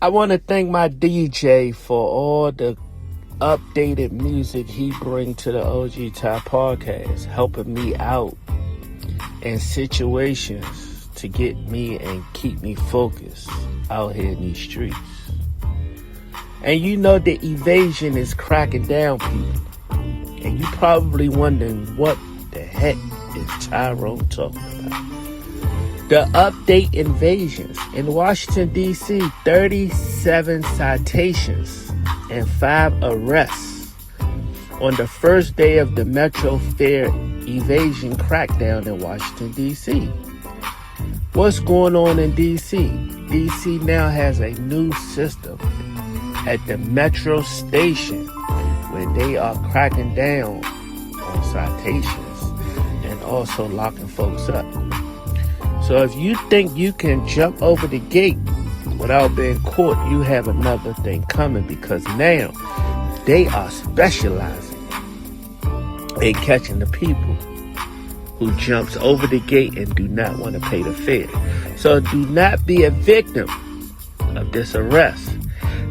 I want to thank my DJ for all the updated music he brings to the OG Top Podcast, helping me out in situations to get me and keep me focused out here in these streets. And you know the evasion is cracking down people. And you probably wondering what the heck is Tyrone talking about. The update invasions in Washington, D.C., 37 citations and 5 arrests on the first day of the Metro Fair evasion crackdown in Washington, D.C. What's going on in D.C.? D.C. now has a new system at the Metro station where they are cracking down on citations and also locking folks up. So if you think you can jump over the gate without being caught, you have another thing coming, because now they are specializing in catching the people who jumps over the gate and do not want to pay the fare. So do not be a victim of this arrest,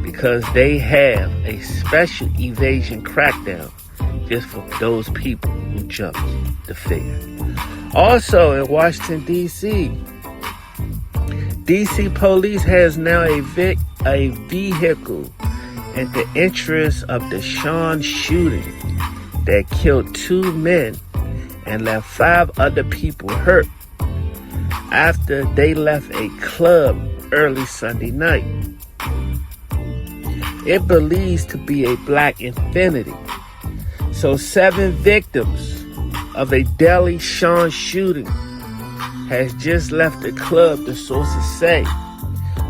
because they have a special evasion crackdown just for those people who jumped the fare. Also in Washington, D.C., D.C. police has now a vehicle in the interest of the Sean shooting that killed 2 men and left 5 other people hurt after they left a club early Sunday night. It believes to be a black infinity. So 7 victims of a Delhi Sean shooting has just left the club, the sources say.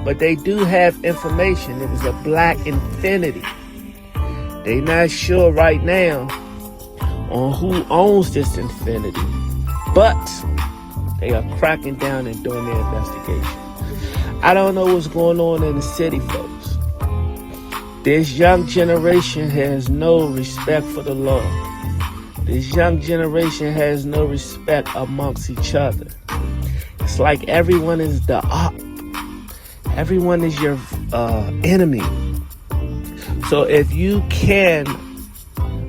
But they do have information. It was a black infinity. They not sure right now on who owns this infinity, but they are cracking down and doing their investigation. I don't know what's going on in the city, folks. This young generation has no respect for the law. This young generation has no respect amongst each other. It's like everyone is the op. Everyone is your enemy. So if you can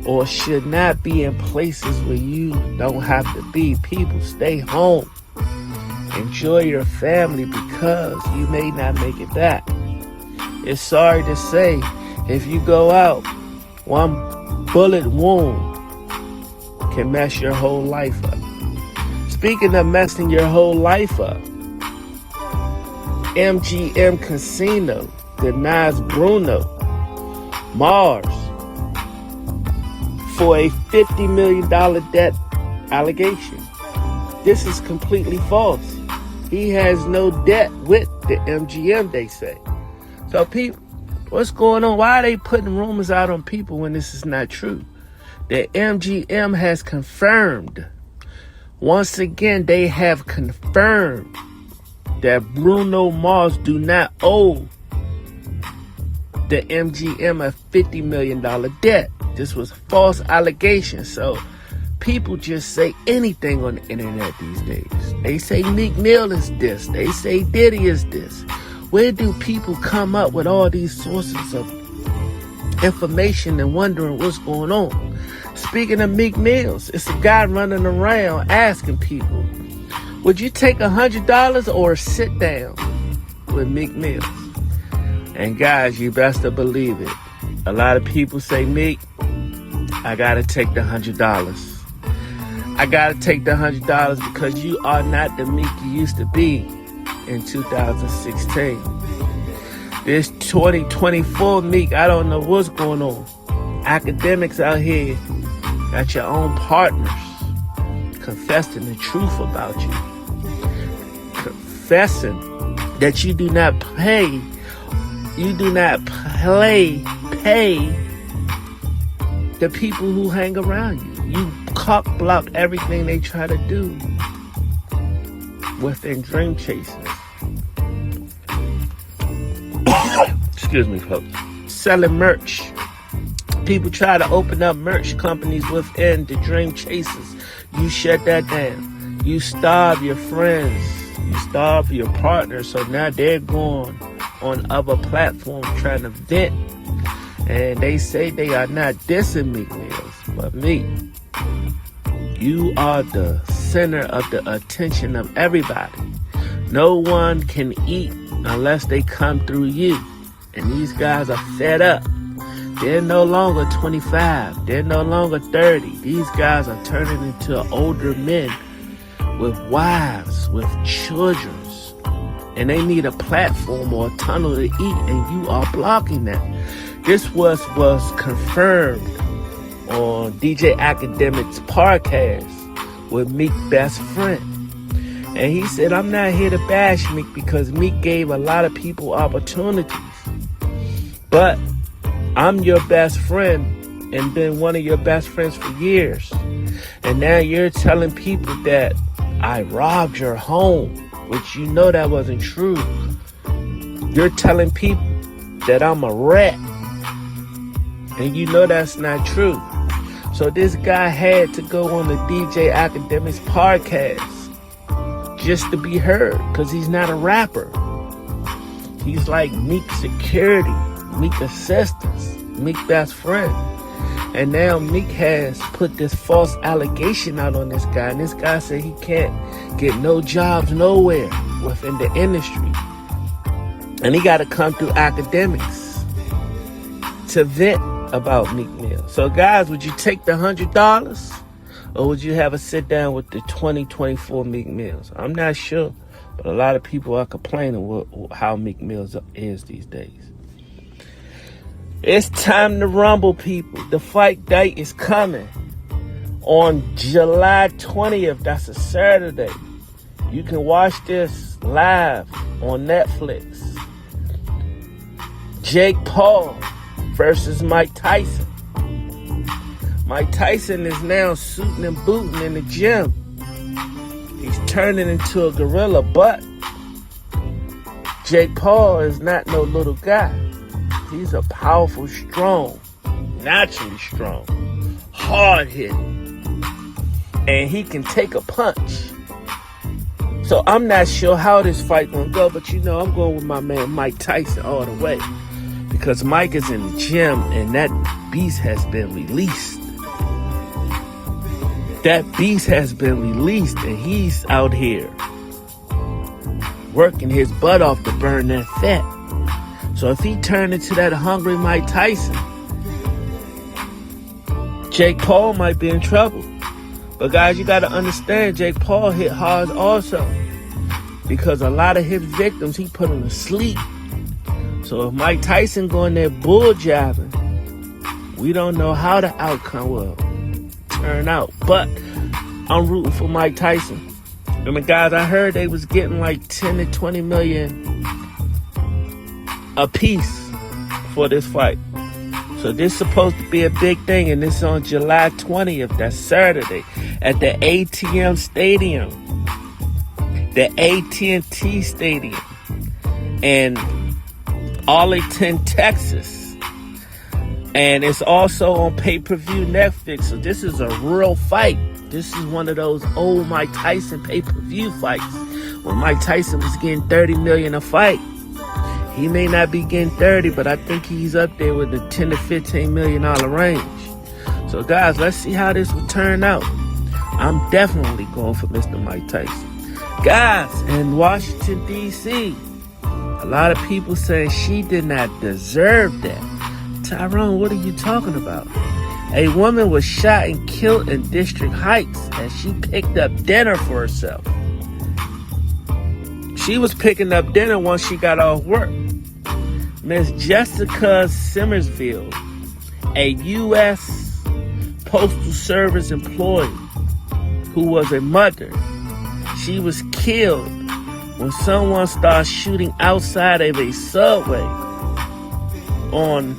or should not be in places where you don't have to be, people, stay home. Enjoy your family, because you may not make it back. It's sorry to say, if you go out, one bullet wound can mess your whole life up. Speaking of messing your whole life up, MGM Casino denies Bruno Mars for a $50 million debt allegation. This is completely false. He has no debt with the MGM, they say. So people, what's going on? Why are they putting rumors out on people when this is not true? The MGM has confirmed, once again, they have confirmed that Bruno Mars do not owe the MGM a $50 million debt. This was false allegation. So people just say anything on the internet these days. They say Meek Mill is this. They say Diddy is this. Where do people come up with all these sources of information and wondering what's going on? Speaking of Meek Mills, it's a guy running around asking people, would you take $100 or sit down with Meek Mills? And guys, you best to believe it. A lot of people say, Meek, I gotta take the $100. I gotta take the $100 because you are not the Meek you used to be in 2016. This 2024 Meek, I don't know what's going on. Academics out here got your own partners confessing the truth about you. Confessing that you do not pay the people who hang around you. You cock block everything they try to do within dream chasers. Excuse me, folks. Selling merch. People try to open up merch companies within the dream chasers. You shut that down. You starve your friends. You starve your partners. So now they're going on other platforms trying to vent. And they say they are not dissing Meek Mills, but Meek, you are the center of the attention of everybody. No one can eat unless they come through you. And these guys are fed up. They're no longer 25. They're no longer 30. These guys are turning into older men with wives, with children. And they need a platform or a tunnel to eat, and you are blocking that. This was confirmed on DJ Academic's podcast with Meek's best friend. And he said, I'm not here to bash Meek because Meek gave a lot of people opportunities. But I'm your best friend and been one of your best friends for years. And now you're telling people that I robbed your home, which you know that wasn't true. You're telling people that I'm a rat, and you know that's not true. So this guy had to go on the DJ Academic's podcast just to be heard, because he's not a rapper. He's like Meek's security, Meek's assistants, Meek's best friend. And now Meek has put this false allegation out on this guy. And this guy said he can't get no jobs nowhere within the industry. And he got to come through Academics to vent about Meek Mill. So guys, would you take the $100? Or would you have a sit down with the 2024 Meek Mills? I'm not sure. But a lot of people are complaining how Meek Mills is these days. It's time to rumble, people. The fight date is coming on July 20th. That's a Saturday. You can watch this live on Netflix. Jake Paul versus Mike Tyson. Mike Tyson is now suiting and booting in the gym. He's turning into a gorilla, but Jake Paul is not no little guy. He's a powerful, strong, naturally strong, hard-hitting, and he can take a punch. So I'm not sure how this fight gonna go, but you know I'm going with my man Mike Tyson all the way, because Mike is in the gym and that beast has been released. That beast has been released, and he's out here working his butt off to burn that fat. So if he turned into that hungry Mike Tyson, Jake Paul might be in trouble. But guys, you got to understand, Jake Paul hit hard also, because a lot of his victims he put them to sleep. So if Mike Tyson going there bull jabbing, we don't know how the outcome will turn out. But I'm rooting for Mike Tyson. I mean, guys, I heard they was getting like 10 to 20 million a piece for this fight. So this is supposed to be a big thing, and this is on July 20th, that's Saturday, at the ATM Stadium, the AT&T Stadium in Arlington, Texas. And it's also on pay-per-view Netflix. So this is a real fight. This is one of those old Mike Tyson pay-per-view fights when Mike Tyson was getting $30 million a fight. He may not be getting 30, but I think he's up there with the 10 to $15 million range. So guys, let's see how this will turn out. I'm definitely going for Mr. Mike Tyson. Guys, in Washington, D.C., a lot of people saying she did not deserve that. Tyrone, what are you talking about? A woman was shot and killed in District Heights as she picked up dinner for herself. She was picking up dinner once she got off work. Miss Jessica Simmersville, a U.S. Postal Service employee who was a mother, she was killed when someone started shooting outside of a Subway on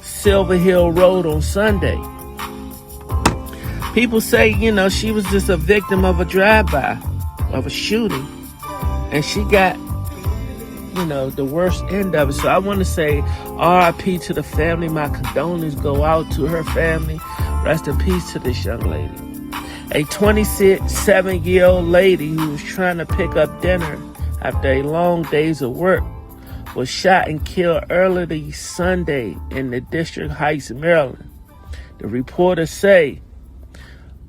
Silver Hill Road on Sunday. People say, she was just a victim of a drive-by, of a shooting, and she got, the worst end of it. So I want to say RIP to the family. My condolences go out to her family. Rest in peace to this young lady. A 27-year-old lady who was trying to pick up dinner after a long days of work was shot and killed early Sunday in the District Heights, Maryland. The reporters say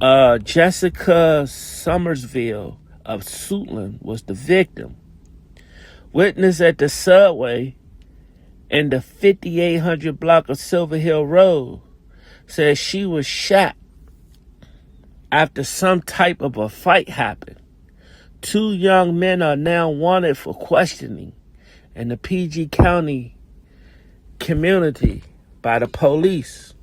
Jessica Somersville of Suitland was the victim. Witness at the subway in the 5800 block of Silver Hill Road says she was shot after some type of a fight happened. 2 young men are now wanted for questioning in the PG County community by the police.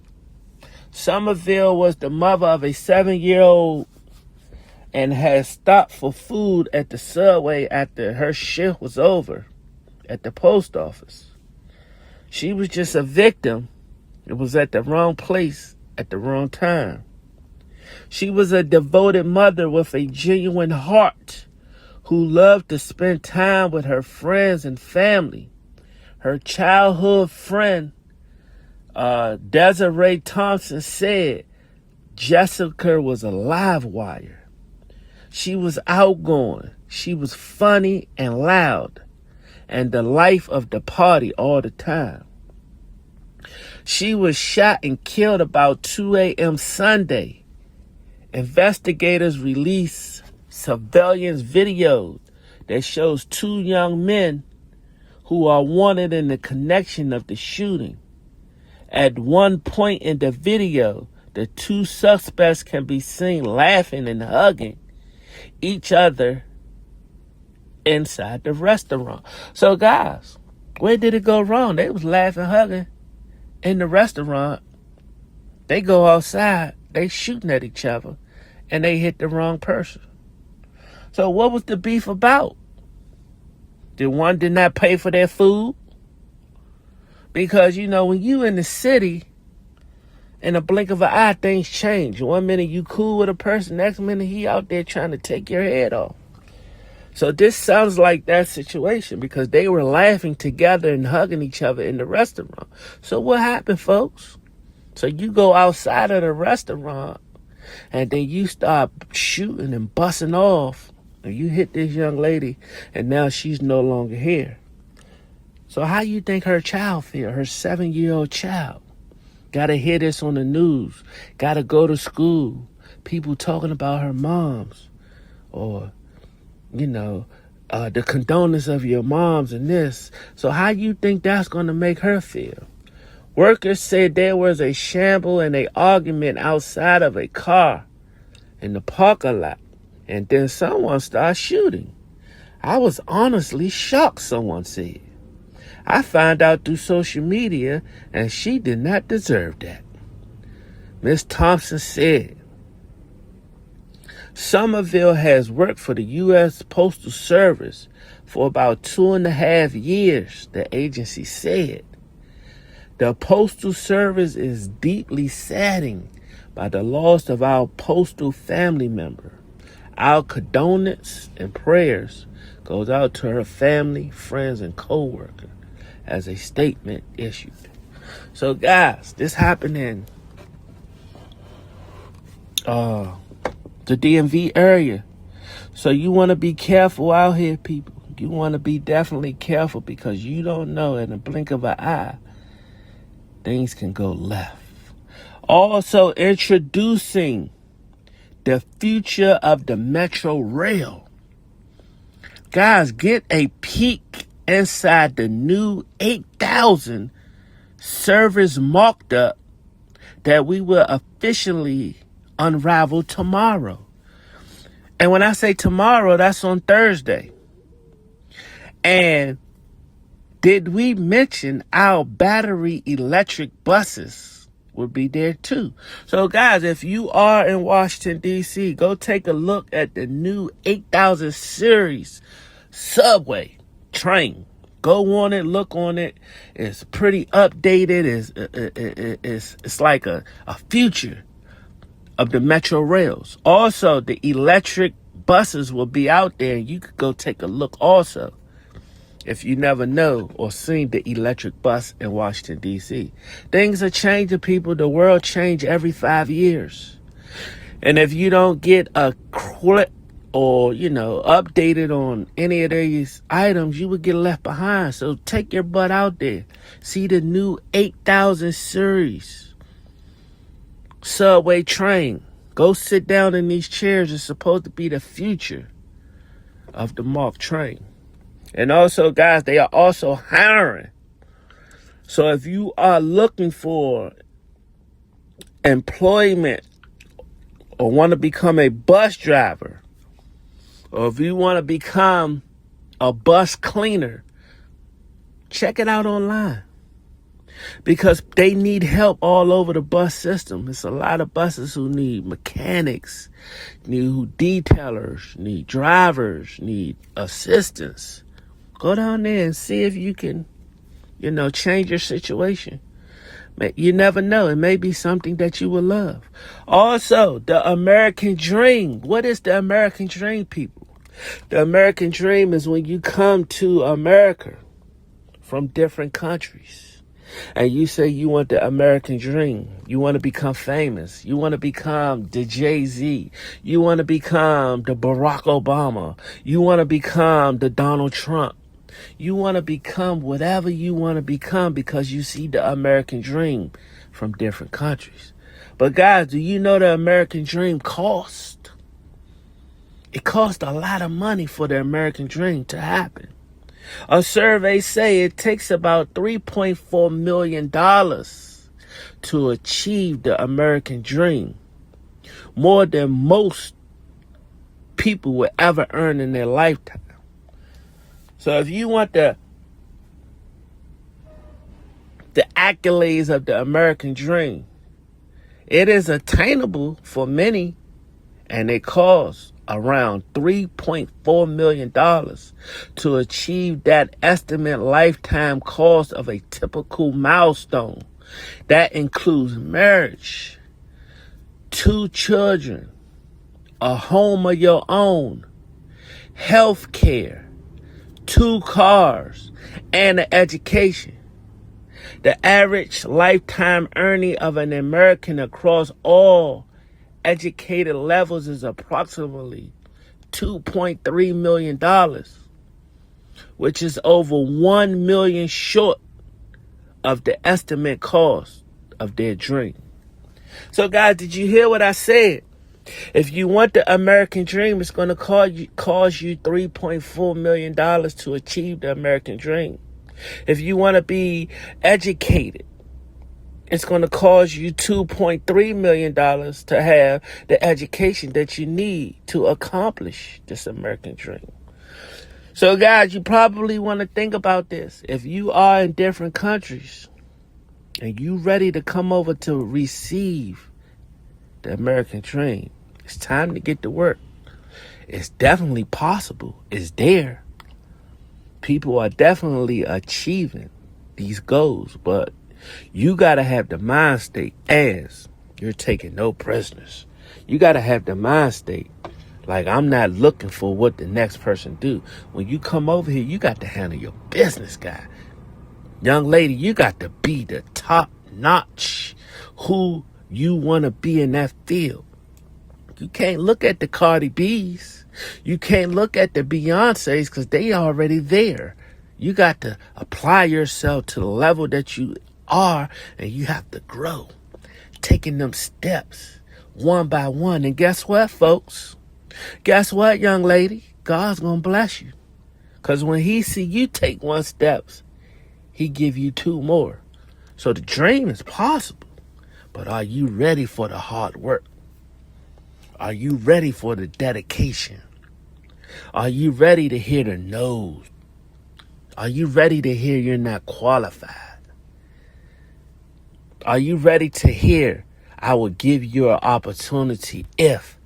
Somerville was the mother of a 7-year-old and had stopped for food at the subway after her shift was over at the post office. She was just a victim. It was at the wrong place at the wrong time. She was a devoted mother with a genuine heart who loved to spend time with her friends and family. Her childhood friend, Desiree Thompson, said Jessica was a live wire. She was outgoing. She was funny and loud and the life of the party all the time. She was shot and killed about 2 a.m. Sunday. Investigators released surveillance video that shows 2 young men who are wanted in the connection of the shooting. At one point in the video, the 2 suspects can be seen laughing and hugging each other inside the restaurant. So guys, where did it go wrong? They was laughing, hugging in the restaurant. They go outside, they shooting at each other, and they hit the wrong person. So what was the beef about? The one did not pay for their food? Because, when you in the city, in a blink of an eye, things change. One minute you cool with a person, next minute he out there trying to take your head off. So this sounds like that situation because they were laughing together and hugging each other in the restaurant. So what happened, folks? So you go outside of the restaurant and then you start shooting and busting off. And you hit this young lady and now she's no longer here. So how you think her child feel? Her 7-year-old child. Gotta hear this on the news. Gotta go to school. People talking about her moms. Or, the condolence of your moms and this. So how you think that's gonna make her feel? Workers said there was a shamble and a argument outside of a car in the parking lot. And then someone started shooting. I was honestly shocked, someone said. I found out through social media, and she did not deserve that. Ms. Thompson said, Somerville has worked for the U.S. Postal Service for about 2.5 years, the agency said. The Postal Service is deeply saddened by the loss of our postal family member. Our condolence and prayers goes out to her family, friends, and co-workers, as a statement issued. So guys, this happened in the DMV area. So you want to be careful out here, people. You want to be definitely careful because you don't know in a blink of an eye, things can go left. Also introducing the future of the Metro Rail. Guys, get a peek inside the new 8,000 service marked up that we will officially unravel tomorrow. And when I say tomorrow, that's on Thursday. And did we mention our battery electric buses will be there too? So guys, if you are in Washington, D.C., go take a look at the new 8,000 series subway train. Go on it, look on it. It's pretty updated. It's like a future of the Metro rails. Also, the electric buses will be out there. You could go take a look also if you never know or seen the electric bus in Washington, D.C. Things are changing, people. The world changes every 5 years. And if you don't get a or, updated on any of these items, you would get left behind. So take your butt out there. See the new 8,000 series subway train. Go sit down in these chairs. It's supposed to be the future of the MARC train. And also, guys, they are also hiring. So if you are looking for employment or want to become a bus driver, or if you want to become a bus cleaner, check it out online. Because they need help all over the bus system. It's a lot of buses who need mechanics, need detailers, need drivers, need assistants. Go down there and see if you can, change your situation. You never know. It may be something that you will love. Also, the American dream. What is the American dream, people? The American dream is when you come to America from different countries and you say you want the American dream. You want to become famous. You want to become the Jay-Z. You want to become the Barack Obama. You want to become the Donald Trump. You want to become whatever you want to become because you see the American dream from different countries. But guys, do you know the American dream costs? It costs a lot of money for the American dream to happen. A survey say it takes about $3.4 million to achieve the American dream. More than most people will ever earn in their lifetime. So if you want the accolades of the American dream, it is attainable for many, and it costs around $3.4 million to achieve that estimate lifetime cost of a typical milestone. That includes marriage, 2 children, a home of your own, health care, 2 cars, and an education. The average lifetime earning of an American across all educated levels is approximately $2.3 million, which is over $1 million short of the estimate cost of their dream. So guys, did you hear what I said? If you want the American dream, it's going to cost you $3.4 million to achieve the American dream. If you want to be educated, it's going to cost you $2.3 million to have the education that you need to accomplish this American dream. So guys, you probably want to think about this. If you are in different countries and you ready to come over to receive the American dream, it's time to get to work. It's definitely possible. It's there. People are definitely achieving these goals, but you got to have the mind state as you're taking no prisoners. You got to have the mind state like I'm not looking for what the next person do. When you come over here, you got to handle your business, guy. Young lady, you got to be the top notch who you want to be in that field. You can't look at the Cardi B's. You can't look at the Beyoncé's because they already there. You got to apply yourself to the level that you are, and you have to grow, taking them steps one by one. And guess what, folks? Guess what, young lady? God's gonna bless you, because when he see you take 1 step, he give you 2 more. So the dream is possible, but are you ready for the hard work? Are you ready for the dedication? Are you ready to hear the no's? Are you ready to hear you're not qualified? Are you ready to hear I will give you an opportunity if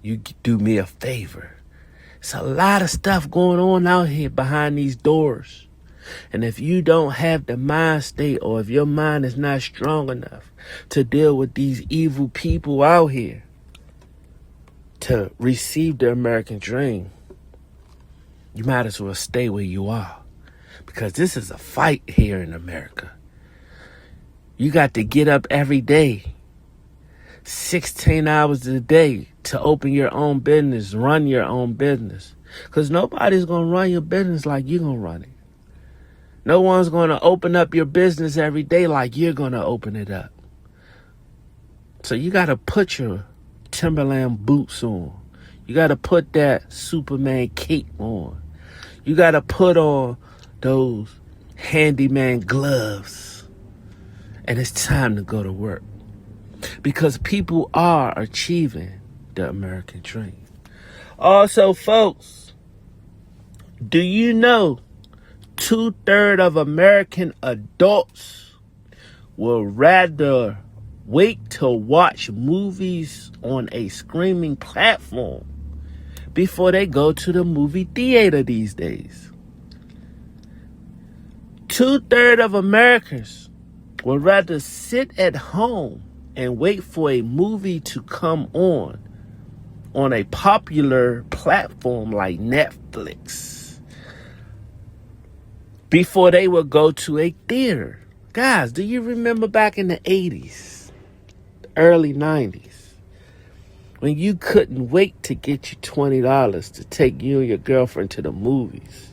you do me a favor? It's a lot of stuff going on out here behind these doors. And if you don't have the mind state, or if your mind is not strong enough to deal with these evil people out here to receive the American dream, you might as well stay where you are. Because this is a fight here in America. You got to get up every day, 16 hours a day, to open your own business, run your own business. Because nobody's going to run your business like you're going to run it. No one's going to open up your business every day like you're going to open it up. So you got to put your Timberland boots on. You got to put that Superman cape on. You got to put on those handyman gloves. And it's time to go to work. Because people are achieving the American dream. Also, folks, do you know 2/3 of American adults will rather wait to watch movies on a streaming platform before they go to the movie theater these days? 2/3 of Americans will rather sit at home and wait for a movie to come on a popular platform like Netflix before they would go to a theater. Guys, do you remember back in the 80s, early 90s, when you couldn't wait to get you $20 to take you and your girlfriend to the movies?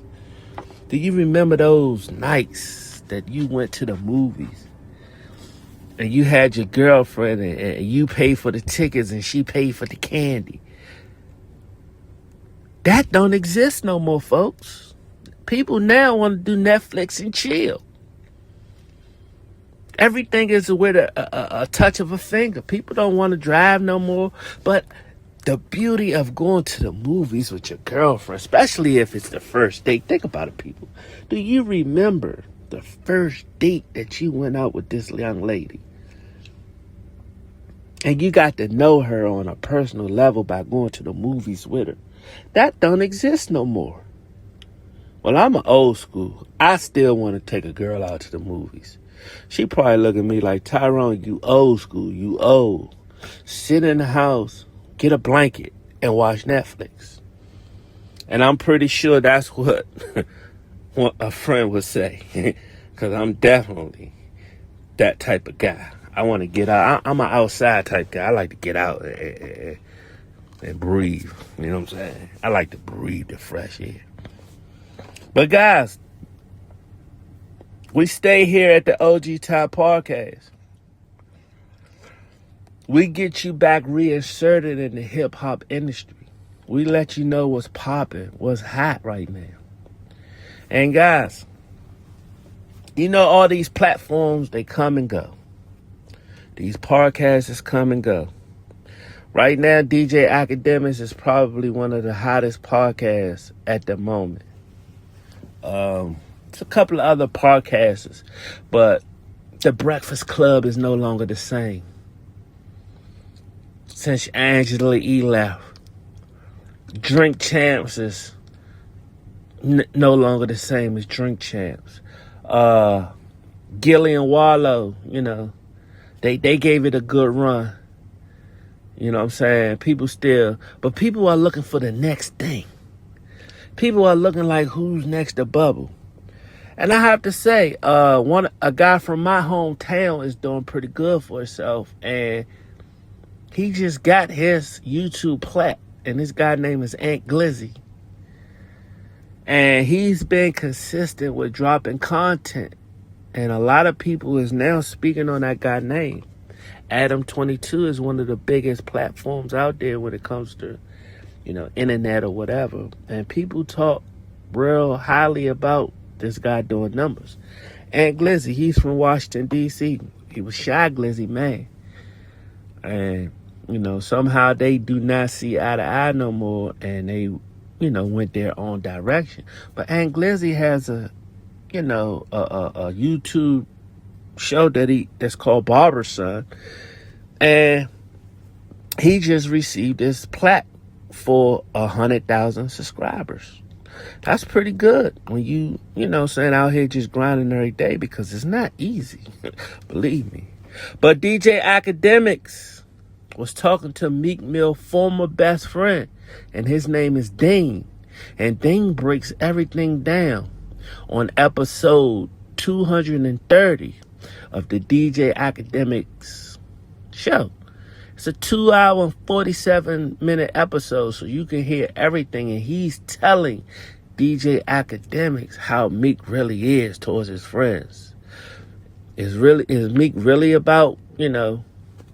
Do you remember those nights that you went to the movies and you had your girlfriend and you paid for the tickets and she paid for the candy? That don't exist no more, folks. People now want to do Netflix and chill. Everything is with a touch of a finger. People don't want to drive no more. But the beauty of going to the movies with your girlfriend, especially if it's the first date. Think about it, people. Do you remember the first date that you went out with this young lady? And you got to know her on a personal level by going to the movies with her. That don't exist no more. Well, I'm an old school. I still want to take a girl out to the movies. She probably look at me like, Tyrone, you old school, you old. Sit in the house, get a blanket, and watch Netflix. And I'm pretty sure that's what a friend would say. Because I'm definitely that type of guy. I want to get out. I'm an outside type guy. I like to get out and breathe. You know what I'm saying? I like to breathe the fresh air. But guys, we stay here at the OG Top Podcast. We get you back reinserted in the hip-hop industry. We let you know what's popping, what's hot right now. And guys, you know all these platforms, they come and go. These podcasts come and go. Right now, DJ Academics is probably one of the hottest podcasts at the moment. It's a couple of other podcasters, but the Breakfast Club is no longer the same. Since Angela E left, Drink Champs is no longer the same as Drink Champs. Gilly and Wallow, you know, they gave it a good run. You know what I'm saying? People are looking for the next thing. People are looking like who's next to Bubble. And I have to say, a guy from my hometown is doing pretty good for himself. And he just got his YouTube plat. And this guy name is Ant Glizzy. And he's been consistent with dropping content. And a lot of people is now speaking on that guy's name. Adam 22 is one of the biggest platforms out there when it comes to, you know, internet or whatever. And people talk real highly about this guy doing numbers. And Glizzy, he's from Washington, D.C. He was Shy Glizzy, man. And, you know, somehow they do not see eye to eye no more. And they, you know, went their own direction. But Aunt Glizzy has a YouTube show that's called Barber's Son. And he just received his plaque for 100,000 subscribers. That's pretty good when you know, saying out here just grinding every day, because it's not easy. Believe me. But DJ Academics was talking to Meek Mill's former best friend, and his name is Dane. And Dane breaks everything down on episode 230 of the DJ Academics show. It's a 2 hour and 47-minute episode, so you can hear everything. And he's telling DJ Academics how Meek really is towards his friends. Is Meek really about,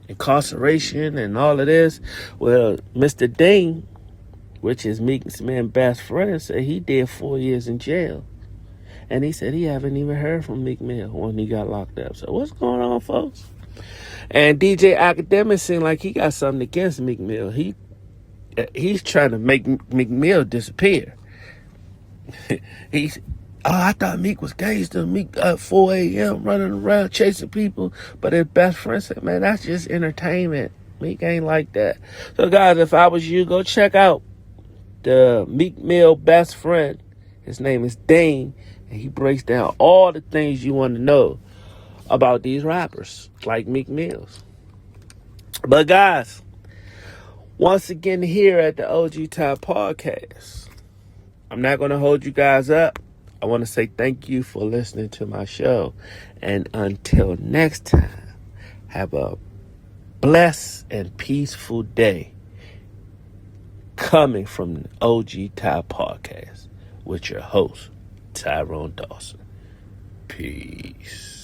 incarceration and all of this? Well, Mr. Ding, which is Meek's man best friend, said he did 4 years in jail. And he said he haven't even heard from Meek Mill when he got locked up. So what's going on, folks? And DJ Academic seemed like he got something against Meek Mill. He's trying to make Meek Mill disappear. I thought Meek was gangster. Meek at 4 a.m. running around chasing people. But his best friend said, man, that's just entertainment. Meek ain't like that. So guys, if I was you, go check out the Meek Mill best friend. His name is Dane. And he breaks down all the things you want to know about these rappers like Meek Mills. But guys, once again here at the OG Top Podcast, I'm not going to hold you guys up. I want to say thank you for listening to my show. And until next time, have a blessed and peaceful day coming from the OG Top Podcast with your host, Tyrone Dawson. Peace.